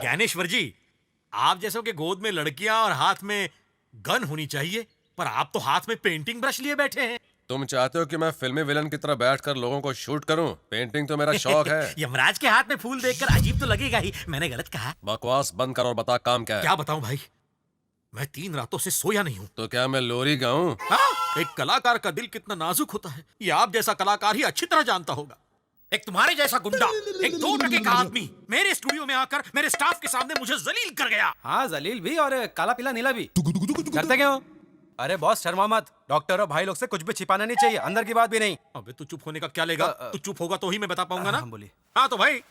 ज्ञानेश्वर जी, आप जैसों के गोद में लड़कियां और हाथ में गन होनी चाहिए, पर आप तो हाथ में पेंटिंग ब्रश लिए बैठे हैं। तुम चाहते हो कि मैं फिल्मी विलन की तरह बैठकर लोगों को शूट करूं? पेंटिंग तो मेरा शौक है। यमराज के हाथ में फूल देखकर अजीब तो लगेगा ही। मैंने गलत कहा? बकवास बंद कर और बता काम क्या है। क्या बताऊं भाई, मैं 3 रातों से सोया नहीं हूं। तो क्या मैं लोरी गाऊं? एक कलाकार का दिल कितना नाजुक होता है, ये आप जैसा कलाकार ही अच्छी तरह जानता होगा। एक तुम्हारे जैसा गुंडा, एक 2 टके का आदमी मेरे स्टूडियो में आकर मेरे स्टाफ के सामने मुझे जलील कर गया। हाँ, जलील भी और काला पीला नीला भी। डरते क्यों? अरे बॉस, शर्मा मत। डॉक्टर और भाई लोग से कुछ भी छिपाना नहीं चाहिए, अंदर की बात भी नहीं। अबे तू चुप होने का क्या लेगा? तू चुप होगा तो ही मैं बता पाऊंगा ना। बोलिए। हाँ तो भाई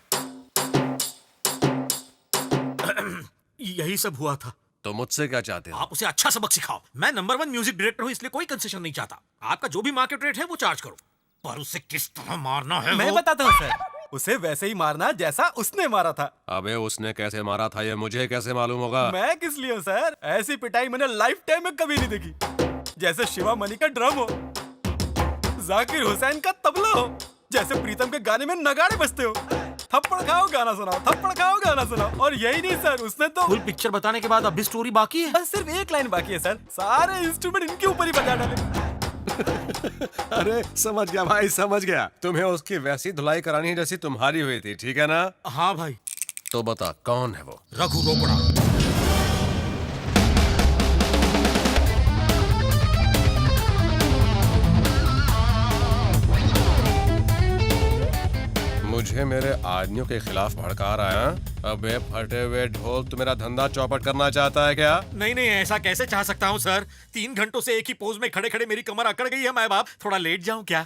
यही सब हुआ था। तो मुझसे क्या चाहते हो? आप उसे अच्छा सबक सिखाओ। मैं नंबर 1 म्यूजिक डायरेक्टर हूँ, इसलिए कोई कंसेशन नहीं चाहता। आपका जो भी मार्केट रेट है वो चार्ज करो, पर उसे किस तरह मारना है मैं बताता हूँ सर, उसे वैसे ही मारना जैसा उसने मारा था। अबे उसने कैसे मारा था ये मुझे कैसे मालूम होगा? मैं किस लिए हूँ सर? ऐसी पिटाई मैंने लाइफ टाइम में कभी नहीं देखी। जैसे शिवा मनी का ड्रम हो, जाकिर हुसैन का तबला हो, जैसे प्रीतम के गाने में नगाड़े बजते हो। थप्पड़ खाओ गाना सुनाओ, थप्पड़ खाओ गाना सुनाओ। और यही नहीं सर, उसने तो फुल पिक्चर बताने के बाद अब भी स्टोरी बाकी है। बस सिर्फ एक लाइन बाकी है सर, सारे इंस्ट्रूमेंट इनके ऊपर ही बजा डाले। अरे समझ गया भाई, समझ गया। तुम्हें उसकी वैसी धुलाई करानी है जैसी तुम्हारी हुई थी, ठीक है ना? हाँ भाई। तो बता कौन है वो? रघु रोकड़ा। मुझे मेरे आदमियों के खिलाफ भड़का रहा है? अबे फटे हुए ढोल, तू मेरा धंधा चौपट करना चाहता है क्या? नहीं नहीं, ऐसा कैसे चाह सकता हूँ सर। 3 घंटों से एक ही पोज में खड़े खड़े मेरी कमर अकड़ गई है। मैं बाप थोड़ा लेट जाऊं क्या?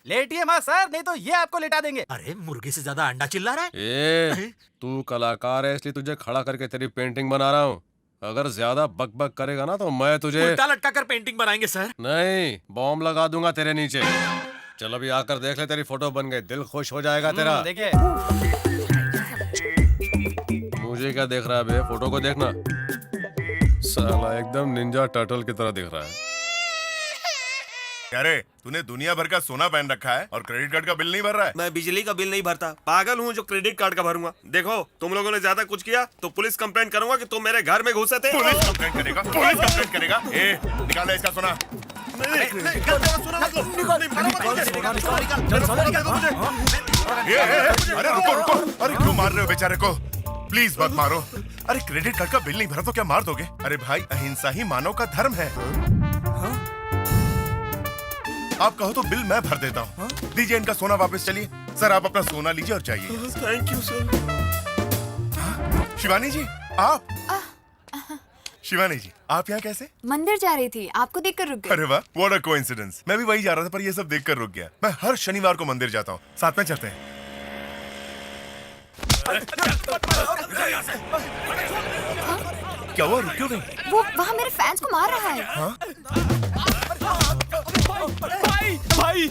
लेटिए मत सर, नहीं तो ये आपको लेटा देंगे। अरे मुर्गे से ज्यादा अंडा चिल्ला रहा है। ए, तू कलाकार है इसलिए तुझे खड़ा करके तेरी पेंटिंग बना रहा हूँ। अगर ज्यादा बक बक करेगा ना तो मैं तुझे उल्टा लटका कर पेंटिंग बनाएंगे सर। नहीं, बॉम्ब लगा दूंगा तेरे नीचे। चल अभी आकर देख ले, तेरी फोटो बन गई, दिल खुश हो जाएगा तेरा। देखिए। मुझे क्या देख रहा है बे? फोटो को देखना। साला एकदम निंजा टर्टल की तरह दिख रहा है। अरे तूने दुनिया भर का सोना पहन रखा है और क्रेडिट कार्ड का बिल नहीं भर रहा है। मैं बिजली का बिल नहीं भरता, पागल हूँ जो क्रेडिट कार्ड का भरूंगा। देखो तुम लोगों ने ज्यादा कुछ किया तो पुलिस कंप्लेंट करूंगा कि तुम मेरे घर में घुसे थे। पुलिस कंप्लेंट करेगा? पुलिस कंप्लेंट करेगा? ए, निकाले इसका सोना। अरे रुको रुको, अरे क्यों मार रहे हो बेचारे को? प्लीज मत मारो। अरे क्रेडिट कार्ड का बिल नहीं भरा तो क्या मार दोगे? अरे भाई, अहिंसा ही मानव का धर्म है। आप कहो तो बिल मैं भर देता हूँ। दीजिए इनका सोना वापस। चलिए सर, आप अपना सोना लीजिए और जाइए। Thank you sir. Shivani ji, आप? शिवानी जी, आप यहाँ कैसे? मंदिर जा रही थी, आपको देखकर रुक गई। अरे वाह, व्हाट अ कोइंसिडेंस। मैं भी वही जा रहा था पर ये सब देखकर रुक गया। मैं हर शनिवार को मंदिर जाता हूँ, साथ में चलते हैं। क्या हुआ, रुक क्यों नहीं? वो वहाँ मेरे फैंस को मार रहा है। भाई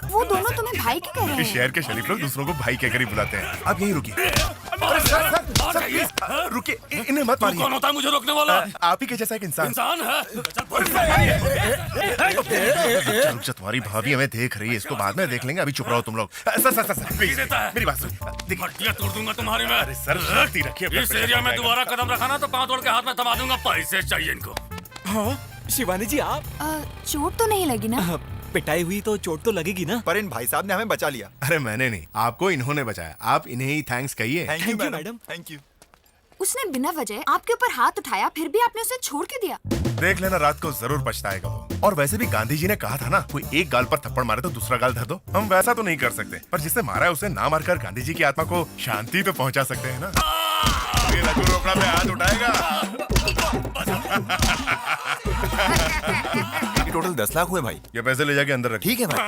वो दोनों तुम्हें भाई के कह रहे इस हैं। शहर के शरीफ लोग दूसरों को भाई कहकर ही बुलाते हैं। आप यहीं रुकिए। अरे सर, प्लीज रुकिए, इन्हें मत मारिए। कौन होता है मुझे रोकने वाला? आप ही के जैसा एक इंसान। है। रुक जा, तुम्हारी भाभी हमें देख रही है, इसको बाद में देख लेंगे, अभी चुप रहो तुम लोग। सर प्लीज मेरी बात सुनिए। देखिए, हड्डियां तोड़ दूंगा तुम्हारी मैं। अरे सर, रखती रखिए। इस एरिया में दोबारा कदम रखा ना तो पांव तोड़ के हाथ में थमा दूंगा। पैसे चाहिए इनको। हाँ शिवानी जी, आप चोट तो नहीं लगी ना? पिटाई हुई तो चोट तो लगेगी ना। पर इन भाई साहब ने हमें बचा लिया। अरे मैंने नहीं, आपको इन्होंने बचाया। आप इन्हें ही थैंक्स कहिए। Thank you madam, thank you. उसने बिना वजह आपके ऊपर हाथ उठाया, फिर भी आपने उसे छोड़ के दिया। देख लेना, रात को जरूर पछताएगा वो। और वैसे भी गांधी जी ने कहा था ना, कोई एक गाल पर थप्पड़ मारे तो दूसरा गाल धर दो। हम वैसा तो नहीं कर सकते, पर जिसने मारा है उसे ना मारकर गांधी जी की आत्मा को शांति तो पहुंचा सकते हैं ना। ये रघु रोकड़ा पे हाथ उठाएगा। टोटल 10 लाख हुए भाई। ये पैसे ले जाके अंदर रख। ठीक है भाई।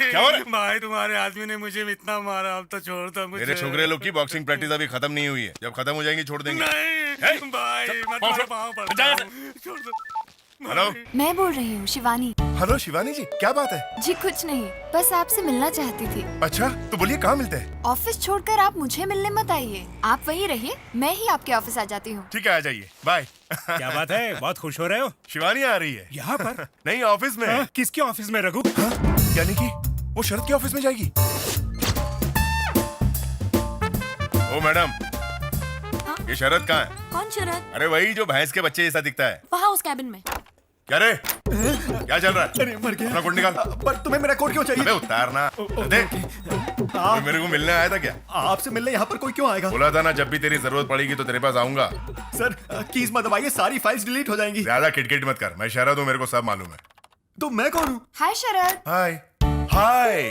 क्या हो रहा है? भाई तुम्हारे आदमी ने मुझे इतना मारा, अब तो छोड़ दो मुझे। मेरे छोकरे लोग की बॉक्सिंग प्रैक्टिस अभी खत्म नहीं हुई है, जब खत्म हो जाएंगी छोड़ देंगे। नहीं भाई, मैं तुम्हारे पाँव पड़ता हूँ। छोड़ दो। हेलो मैं बोल रही हूँ शिवानी। हेलो शिवानी जी, क्या बात है? जी कुछ नहीं, बस आपसे मिलना चाहती थी। अच्छा तो बोलिए, कहाँ मिलते हैं? ऑफिस छोड़कर आप मुझे मिलने मत आइए, आप वहीं रहिए, मैं ही आपके ऑफिस आ जाती हूँ। ठीक है, आ जाइए, बाय। क्या बात है, बहुत खुश हो रहे हो? शिवानी आ रही है यहाँ पर? नहीं, ऑफिस में। हाँ? किसके ऑफिस में रघु? यानी कि वो शरद के ऑफिस में जाएगी? ओ मैडम, ये शरद कहाँ है? कौन शरद? अरे वही जो भैंस के बच्चे जैसा दिखता है। वहाँ उस कैबिन में। क्या रे? क्या चल रहा है? अरे मर गया। अपना कोट निकाल। पर तुम्हें मेरा कोट क्यों चाहिए? अबे उतारना। देख, कोई मेरे को मिलने आया था क्या? आपसे मिलने यहाँ पर कोई क्यों आएगा? बोला था ना जब भी तेरी जरूरत पड़ेगी तो तेरे पास आऊंगा। सर कीज मत दबाइए, सारी फाइल्स डिलीट हो जाएंगी। ज्यादा किटकिट मत कर, मैं शरद हूँ, मेरे को सब मालूम है। तो मैं कौन हूँ? हाय शरद। हाय हाय।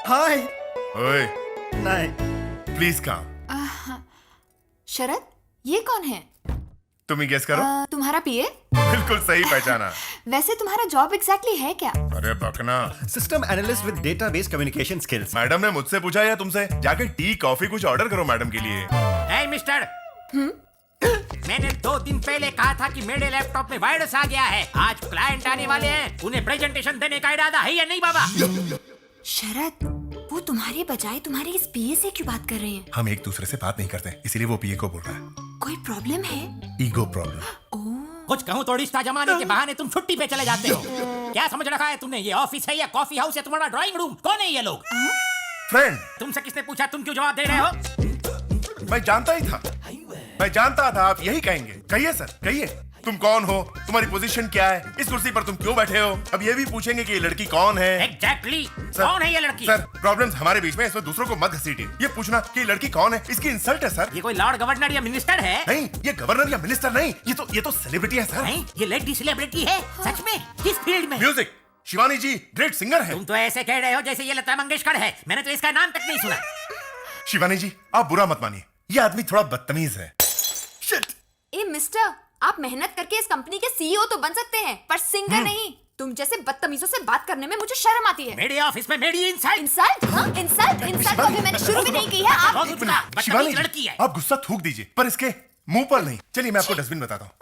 हाय। ओए नहीं। Please come. शरद, ये कौन है? तुम ही गेस करो। तुम्हारा पीए? बिल्कुल सही पहचाना। वैसे तुम्हारा जॉब एग्जैक्टली है क्या? अरे बकना। System analyst with database communication skills. Madam ने मुझसे पूछा या तुमसे? जाके टी कॉफी कुछ ऑर्डर करो मैडम के लिए। हे मिस्टर, मैंने 2 दिन पहले कहा था कि मेरे लैपटॉप में वायरस आ गया है। आज क्लाइंट आने वाले हैं, उन्हें प्रेजेंटेशन देने का इरादा है या नहीं बाबा? शरद, वो तुम्हारे बजाय तुम्हारे इस पीए से क्यों बात कर रहे हैं? हम एक दूसरे से बात नहीं करते, इसीलिए वो पीए को बोल रहा है। कोई प्रॉब्लम है? Ego problem. कुछ कहूँ तो रिश्ता जमाने के बहाने तुम छुट्टी पे चले जाते हो। क्या समझ रखा है तुमने? ये ऑफिस है या कॉफी हाउस या तुम्हारा ड्राइंग रूम? कौन है ये लोग? फ्रेंड, तुमसे किसने पूछा? तुम क्यों जवाब दे रहे हो? मैं जानता ही था। मैं जानता था आप यही कहेंगे। कहिए सर, कहिए। तुम कौन हो? तुम्हारी पोजीशन क्या है? इस कुर्सी पर तुम क्यों बैठे हो? अब ये भी पूछेंगे कि ये लड़की कौन है। एग्जैक्टली, सर, कौन है ये लड़की? सर, प्रॉब्लम्स हमारे बीच में, इसमें दूसरों को मत घसीटिए। ये पूछना कि ये लड़की कौन है, इसकी इंसल्ट है सर। ये कोई लॉर्ड गवर्नर या मिनिस्टर है? नहीं, ये गवर्नर या मिनिस्टर नहीं, ये तो सेलिब्रिटी है सर। नहीं, ये लेडी सेलिब्रिटी है। सच में? किस फील्ड में? म्यूजिक। शिवानी जी ग्रेट सिंगर है। तुम तो ऐसे कह रहे हो जैसे ये लता मंगेशकर है। मैंने तो इसका नाम तक नहीं सुना। शिवानी जी, आप बुरा मत मानिए, ये आदमी थोड़ा बदतमीज है। ए मिस्टर, आप मेहनत करके इस कंपनी के सीईओ तो बन सकते हैं, पर सिंगर नहीं। तुम जैसे बदतमीजों से बात करने में मुझे शर्म आती है। मेरे ऑफिस में मेरी इंसल्ट। इंसल्ट? हाँ, इंसल्ट तो अभी मैंने शुरू भी नहीं की है। आप शिवानी बदतमीज लड़की जी, है। आप गुस्सा थूक दीजिए, पर इसके मुंह पर नहीं। चलिए मैं आपको डस्टबिन बताता हूँ।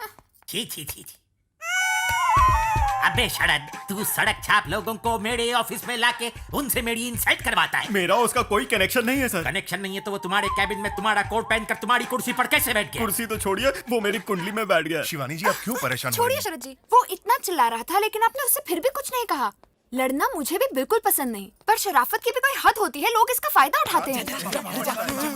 छी छी छी छी। अबे शरद, तू सड़क छाप लोगों को मेरे ऑफिस में लाके उनसे मेरी इंसल्ट करवाता है। मेरा उसका कोई कनेक्शन नहीं है सर। कनेक्शन नहीं है तो वो तुम्हारे कैबिन में तुम्हारा कोट पहनकर तुम्हारी कुर्सी पर कैसे बैठ गया? कुर्सी तो छोड़िए, वो मेरी कुंडली में बैठ गया। शिवानी जी, आप क्यों परेशान हो रही छोड़िए हैं? शरद जी, वो इतना चिल्ला रहा था लेकिन आपने उससे फिर भी कुछ नहीं कहा। लड़ना मुझे भी बिल्कुल पसंद नहीं, पर शराफत की भी कोई हद होती है। लोग इसका फायदा उठाते हैं।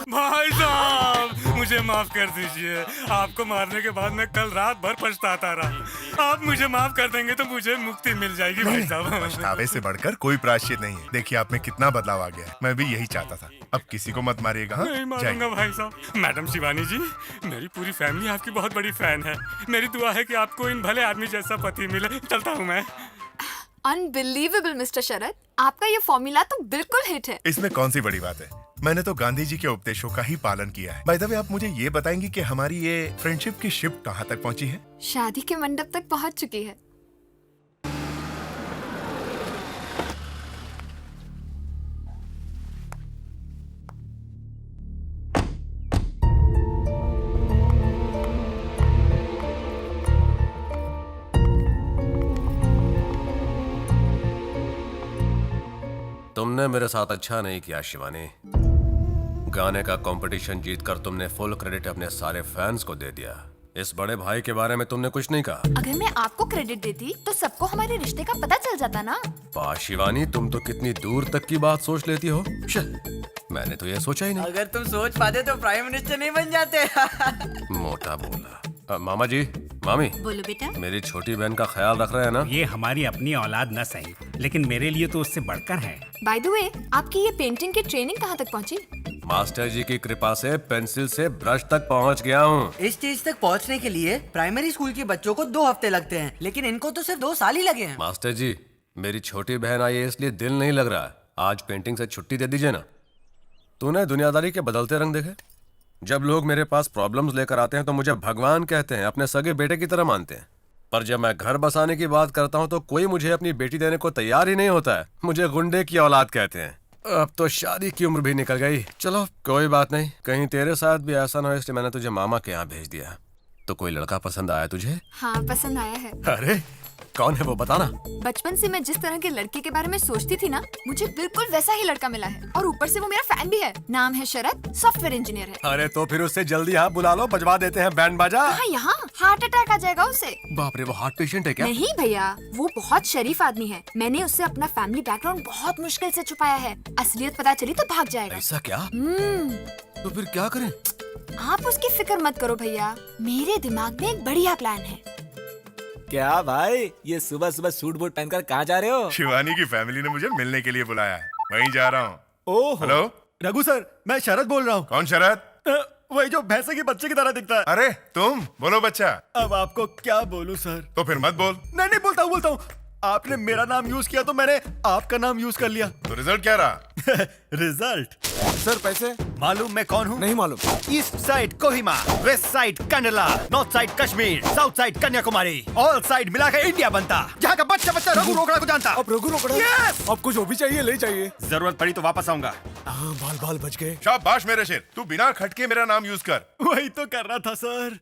भाई साहब, मुझे माफ कर दीजिए। आपको मारने के बाद मैं कल रात भर पछताता रहा। आप मुझे माफ कर देंगे तो मुझे मुक्ति मिल जाएगी भाई साहब। पछतावे से बढ़कर कोई प्रायश्चित नहीं है। देखिए आप में कितना बदलाव आ गया है। मैं भी यही चाहता था। अब किसी को मत मारिएगा। हाँ? नहीं मारूंगा भाई साहब। मैडम शिवानी जी, मेरी पूरी फैमिली आपकी बहुत बड़ी फैन है। मेरी दुआ है कि आपको इन भले आदमी जैसा पति मिले। चलता हूँ मैं। अनबिलीवेबल मिस्टर शरद, आपका ये फॉर्मूला तो बिल्कुल हिट है। इसमें कौन सी बड़ी बात है? मैंने तो गांधी जी के उपदेशों का ही पालन किया है। बाय द वे, आप मुझे ये बताएंगी कि हमारी ये फ्रेंडशिप की शिप कहाँ तक पहुंची है? शादी के मंडप तक पहुंच चुकी है। तुमने मेरे साथ अच्छा नहीं किया शिवानी। गाने का कंपटीशन जीतकर तुमने फुल क्रेडिट अपने सारे फैंस को दे दिया। इस बड़े भाई के बारे में तुमने कुछ नहीं कहा। अगर मैं आपको क्रेडिट देती तो सबको हमारे रिश्ते का पता चल जाता ना। वाह शिवानी, तुम तो कितनी दूर तक की बात सोच लेती हो। मैंने तो ये सोचा ही नहीं। अगर तुम सोच पाते तो प्राइम मिनिस्टर नहीं बन जाते। मोटा बोला। मामा जी, मामी, बोलो बेटा। मेरी छोटी बहन का ख्याल रख रहे हैं ना? ये हमारी अपनी औलाद न सही, लेकिन मेरे लिए तो उससे बढ़कर है। बाय द वे, आपकी ये पेंटिंग की ट्रेनिंग कहाँ तक पहुँची? मास्टर जी की कृपा से पेंसिल से ब्रश तक पहुंच गया हूँ। इस स्टेज तक पहुंचने के लिए प्राइमरी स्कूल के बच्चों को 2 हफ्ते लगते हैं, लेकिन इनको तो सिर्फ 2 साल ही लगे हैं। मास्टर जी, मेरी छोटी बहन आई है इसलिए दिल नहीं लग रहा। आज पेंटिंग से छुट्टी दे दीजिए ना। तूने दुनियादारी के बदलते रंग देखे? जब लोग मेरे पास प्रॉब्लम्स लेकर आते हैं तो मुझे भगवान कहते हैं, अपने सगे बेटे की तरह मानते हैं। पर जब मैं घर बसाने की बात करता हूँ तो कोई मुझे अपनी बेटी देने को तैयार ही नहीं होता है। मुझे गुंडे की औलाद कहते हैं। अब तो शादी की उम्र भी निकल गई। चलो कोई बात नहीं, कहीं तेरे साथ भी ऐसा ना हो, इसलिए मैंने तुझे मामा के यहाँ भेज दिया। तो कोई लड़का पसंद आया तुझे? हाँ, पसंद आया है। अरे कौन है वो बताना। बचपन से मैं जिस तरह के लड़के के बारे में सोचती थी ना, मुझे बिल्कुल वैसा ही लड़का मिला है। और ऊपर से वो मेरा फैन भी है। नाम है शरद, सॉफ्टवेयर इंजीनियर है। अरे तो फिर उससे जल्दी यहाँ बुला लो, बजवा देते हैं बैंड बाजा। हाँ, यहाँ हार्ट अटैक आ जाएगा उसे। बाप रे, वो हार्ट पेशेंट है क्या? नहीं भैया, वो बहुत शरीफ आदमी है। मैंने उससे अपना फैमिली बैकग्राउंड बहुत मुश्किल से छुपाया है। असलियत पता चली तो भाग जाएगा। ऐसा क्या? तो फिर क्या करें? आप उसकी फिक्र मत करो भैया, मेरे दिमाग में एक बढ़िया प्लान है। क्या भाई, ये सुबह सुबह सूट बूट पहनकर कहाँ जा रहे हो? शिवानी की फैमिली ने मुझे मिलने के लिए बुलाया है, वहीं जा रहा हूँ। ओह हेलो, रघु सर, मैं शरद बोल रहा हूँ। कौन शरद? वही जो भैंसे के बच्चे की तरह दिखता है। अरे तुम बोलो बच्चा। अब आपको क्या बोलूं सर? तो फिर मत बोल। नहीं बोलता हूँ। आपने मेरा नाम यूज किया तो मैंने आपका नाम यूज कर लिया। तो रिजल्ट क्या रहा? रिजल्ट? सर पैसे मालूम मैं कौन हूँ? नहीं मालूम। East side Kohima, west side Kandla, north side Kashmir, south side Kanyakumari, all side मिलाकर इंडिया बनता, जहाँ का बच्चा बच्चा रघु रोकड़ा को जानता। अब रघु रोकड़ा? Yes! अब कुछ और भी चाहिए, ले चाहिए। जरूरत पड़ी तो वापस आऊंगा। बाल बाल बच गए। शाबाश मेरे शेर, तू बिना खटके मेरा नाम यूज कर। वही तो कर रहा था सर।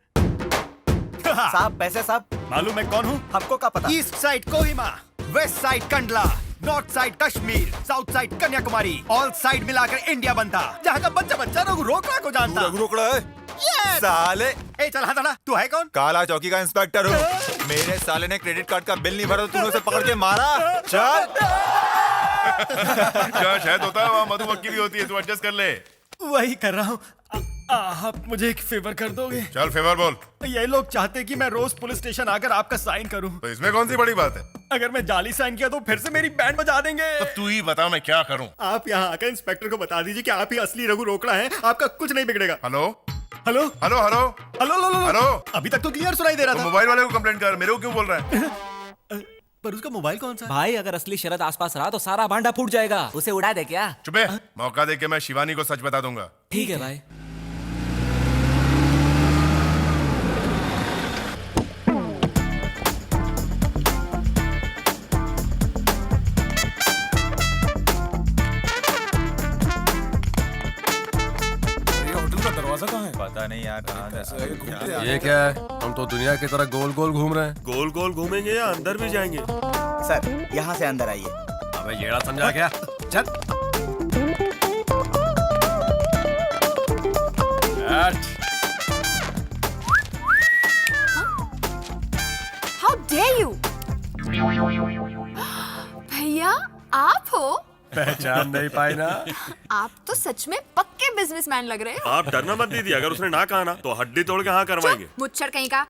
साहब पैसे साहब। मालूम मैं कौन हूँ? हमको क्या पता? East side Kohima, west side Kandla, north side Kashmir, south side Kanyakumari, all side मिलाकर इंडिया बनता, जहाँ का बच्चा बच्चा रघु रोकड़ा को जानता। रघु रोकड़ा है? Yes! साले, ए चल हाँ तू है कौन? काला चौकी का इंस्पेक्टर हूँ। मेरे साले ने क्रेडिट कार्ड का बिल नहीं भरा तो तूने उसे पकड़ के मारा। चल। जहाँ शहद होता है वहाँ मधुमक्खी भी होती है, तू एडजस्ट कर ले। वही कर रहा हूँ। आप मुझे एक फेवर कर दोगे? चल फेवर बोल। ये लोग चाहते कि मैं रोज पुलिस स्टेशन आकर आपका साइन करूं। तो इसमें कौन सी बड़ी बात है? अगर मैं जाली साइन किया तो फिर से मेरी बैंड बजा देंगे। तो तू ही बता मैं क्या करूं? आप यहाँ आकर इंस्पेक्टर को बता दीजिए कि आप ही असली रघु रोकड़ा हैं, आपका कुछ नहीं बिगड़ेगा। Hello hello hello hello hello hello hello. अभी तक तो क्लियर सुनाई दे रहा तो था। मोबाइल वाले को कंप्लेंट कर, मेरे को क्यों बोल रहा है? पर उसका मोबाइल कौन सा? भाई अगर असली शरद आसपास रहा तो सारा भांडा फूट जाएगा। उसे उड़ा दे क्या? चुपे, मौका दे के मैं शिवानी को सच बता दूंगा। ठीक है भाई। दरवाजा कहाँ है? पता नहीं यार, ये क्या है? हम तो दुनिया की तरह गोल गोल घूम रहे हैं। गोल गोल घूमेंगे या अंदर भी जाएंगे? सर यहाँ से अंदर आइए। अबे येड़ा समझा क्या? चल। How dare you! भैया आप हो? पहचान नहीं पाई ना? आप तो सच में पक्के बिजनेसमैन लग रहे हो। आप डरना मत दीदी, अगर उसने ना कहा ना तो हड्डी तोड़ के हाँ करवाएंगे। मुच्छर कहीं का।